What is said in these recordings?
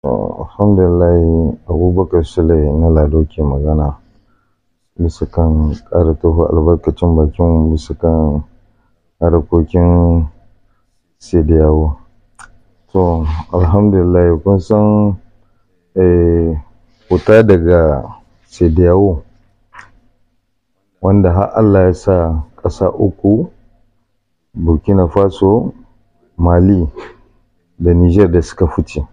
Alhamdulillah, Abubakar Sule na Lado ke magana bisa kan ƙara tofa albarkacin bakin bisa kan harkokin Sediyawo. To, alhamdulillah kun san fita daga Sediyawo wanda har Allah ya sa ƙasa uku, Burkina Faso, Mali da Niger da suka fice.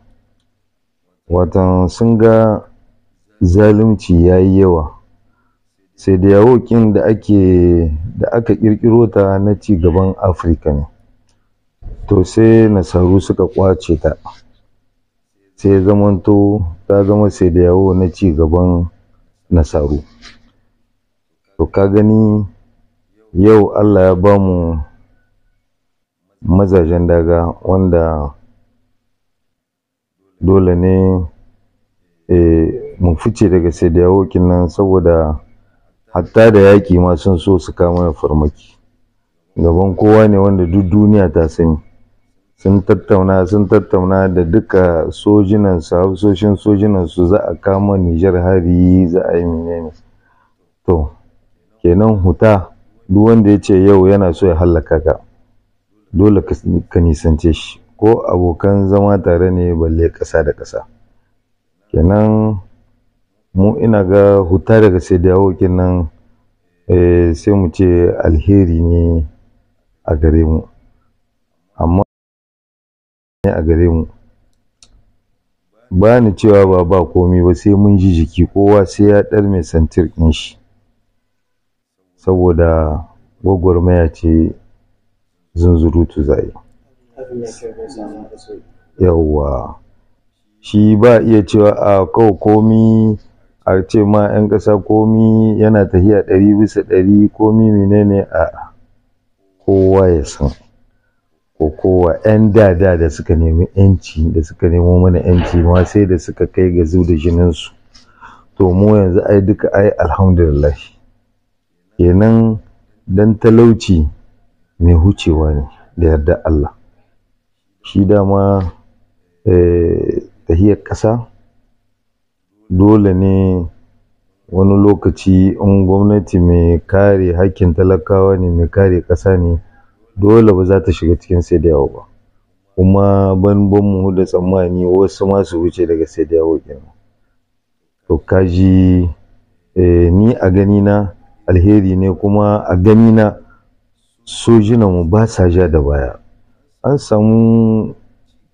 Watan sun ga zalunci ya yi yawa. Sediyawo kin da aka ƙirƙiro ta na ci gaban Afirka ne. To sai nasaru suka ƙwace ta. Sai zamanto ta zama Sediyawo na ci gaban nasaru. To ka gani yau Allah ya ba mu mazajen daga wanda dole ne mu fice daga Sediyawo nan saboda hatta da yaƙi ma sun so su kama farmaki. Gaban kowa ne wanda duk duniya ta sani. Sun tattauna da duka sojinansu, hafsoshin sojinansu za a kama Nijar hari, za a yi menene. To, kenan huta duk wanda ya ce yau yana so ya hallaka ka, dole ka nisance shi. Ko abokan zama tare ne balle ƙasa da ƙasa. Kenan mu ina ga huta daga Sediyawo nan sai mu ce alheri ne a gare mu. Amma a gare mu ba ni cewa ba komi ba, sai mun ji jiki, kowa sai ya ɗar mai santir ɗin shi, saboda gwagwarmaya ce zunzurutu zai. Yawwa, shi ba iya cewa a kawo komi a ce ma 'yan ƙasa komi yana tafiya 100% komi menene a kowa ya san. Ko kowa 'yan da suka nemi 'yanci, da suka nemo mana 'yanci ma sai da suka kai ga zub da jininsu. To mu yanzu ai duka ai alhamdulillah. Kenan dan talauci mai hucewa ne da yarda Allah. Shi dama tahiyar ƙasa dole ne wani lokaci in gwamnati mai kare haƙƙin talakawa ne, mai kare ƙasa ne, dole ba za ta shiga cikin Sediyawo ba. Kuma ban mu da tsammani wasu ma su wuce daga Sediyawo kenan. To kaji ni a ganina alheri ne, kuma a ganina sojinanmu ba sa ja da baya. An samu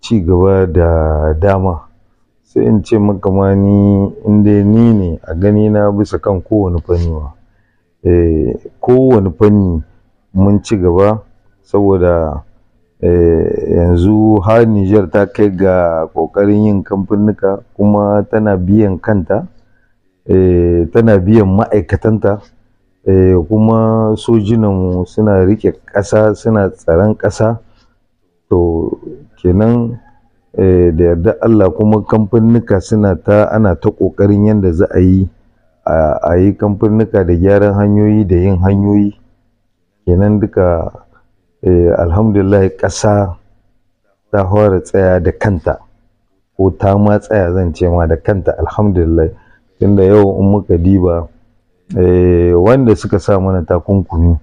ci gaba da dama. Sai in ce maka ma ni inda ni ne a ganina bisa kan kowane fanni ma. Kowane fanni mun ci gaba, saboda yanzu har Niger ta kai ga ƙoƙarin yin kamfanika, kuma tana biyan kanta, tana biyan ma'aikatanta, kuma sojinanmu suna riƙe ƙasa, suna tsaron ƙasa. To kenan da yarda Allah kuma kamfanika ana ta ƙoƙarin yadda za a yi kamfanika da gyaran hanyoyi da yin hanyoyi. Kenan duka alhamdulillah ƙasa ta fara tsaya da kanta, ko ta ma tsaya zan ce ma da kanta alhamdulillah. Tunda yau in muka diba wanda suka sa mana takunkumi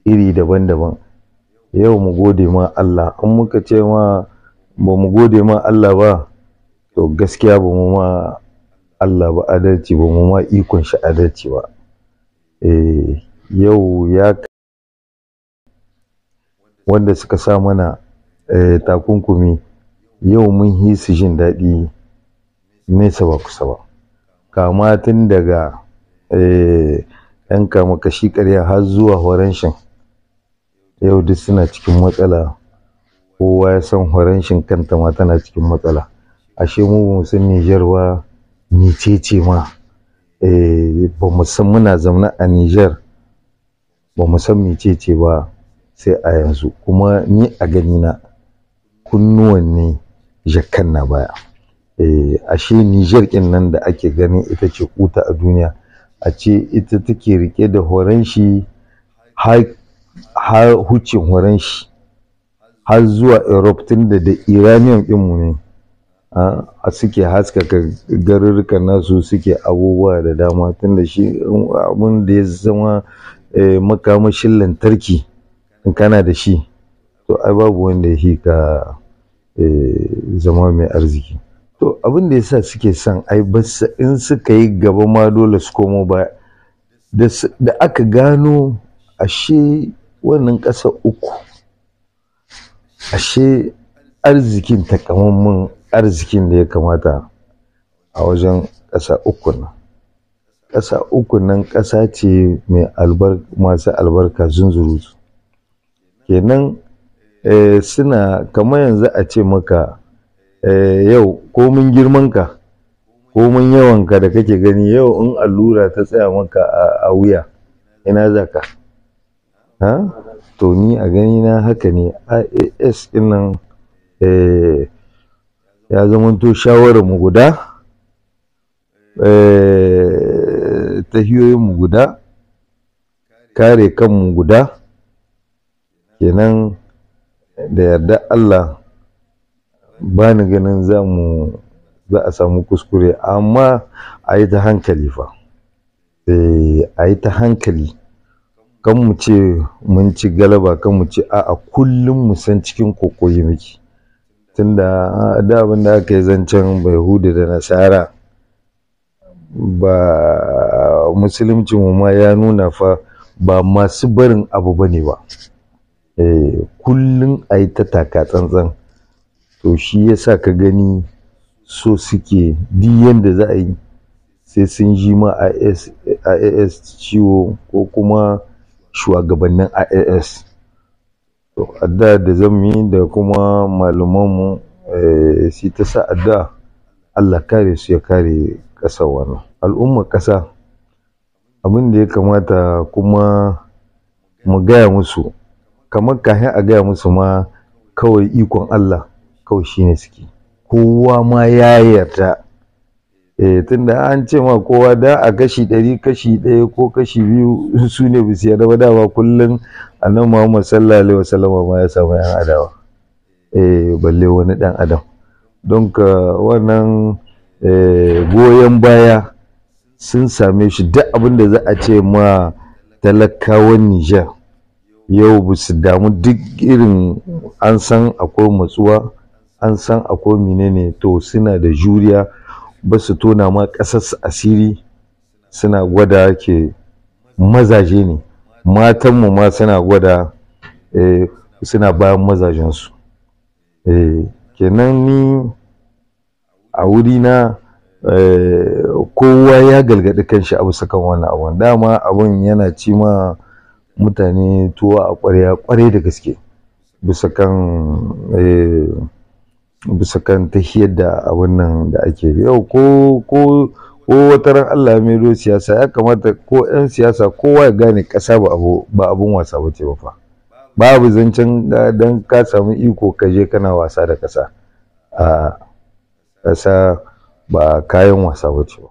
iri daban-daban, yau mu gode ma Allah. In muka ce ma ba mu gode ma Allah ba, to gaskiya ba mu ma Allah ba adalci, ba mu ma ikon shi adalci ba. Yau ya wanda suka sa mana takunkumi, yau mun yi su jin daɗi nesa ba kusa ba. Kama tun daga ‘yan kama kashi ƙarya har zuwa horanshin, yau duk suna cikin matsala. Kowa ya san horanshin kanta ma tana cikin matsala. Ashe mu ba mu san Niger ba mecece ma. Ba mu san muna zaune a Niger, ba mu san mecece ba sai a yanzu. Kuma ni a ganina kunnuwan ne jakkan na baya. Ashe Niger kin nan da ake ganin ita ce kuta a duniya, a ce ita take rike da horanshi har hucin horanshi har zuwa Europe, tun da uranium ɗinmu ne suke haskaka garurrukan nasu, suke abubuwa da dama, tunda shi abin da ya zama makamashin lantarki in kana da shi to ai babu wanda ya fi ka zama mai arziki. To abin da yasa suke son ai basu in suka yi gaba ma dole su komo baya, da aka gano ashe wannan ƙasa uku ashe arzikin takamaiman arzikin da ya kamata a wajen ƙasa uku nan. Ƙasa uku nan ƙasa ce mai masu albarka zunzurutu. Kenan suna kamar yanzu a ce maka yau komin girmanka komin yawanka da kake gani, yau in allura ta tsaya maka a wuya ina za ka? To ni a gani na haka ne, IAS ɗin nan ya zamanto shawararmu guda, tahiyoyinmu guda, kare kanmu guda. Kenan da yarda Allah ba ni ganin za a samu kuskure, amma a yi ta hankali fa. A yi ta hankali, kan mu ce mun ci galaba, kan mu ce a'a kullum mu san cikin kokoyi muke. Tunda da abin da aka yi zancen Yahudu da Nasara, ba musulunci mu ma ya nuna fa ba masu barin abu bane ba. Kullum a yi ta taka tsantsan. To shi yasa ka gani so suke duk yanda za a yi sai sun ji ma IAS ciwo ko kuma shugabannin IAS. To addu'a da zamu yi da kuma malamanmu su ta sa addu'a Allah kare su, ya kare ƙasar wannan. Al'ummar ƙasa abin da ya kamata kuma mu gaya musu, kamar kafin a gaya musu ma kawai ikon Allah kawai shine suke, kowa ma ya yarda. Tunda an ce ma kowa da a kashi 100 kashi 1 ko kashi 2 su ne bisu yarda ba, dama kullum annabi Muhammad sallallahu alaihi wasallam ma ya samu yan adawa, balle wani dan adam. Don ka wannan goyon baya sun same shi. Duk abin da za a ce ma talakawan Nijar yau ba su damu, duk irin an san akwai matsuwa, an san akwai menene, to suna da juriya, ba su tona ma ƙasarsu asiri, suna gwada ke mazaje ne. Matanmu ma suna gwada suna bayan mazajensu. Kenan ni a wurina kowa ya galgadi kanshi a bisa kan wannan abun. Dama abun yana ci ma mutane tuwo a ƙwarya ƙwarai da gaske bisa kan tahiyar da abun nan da ake yau. Ko wataran Allah ya maido siyasa, ya kamata ko 'yan siyasa kowa ya gane ƙasa ba abun wasa bace ba fa. Babu zancen dan ka samu iko ka je kana wasa da ƙasa. Ƙasa ba kayan wasa bace ba.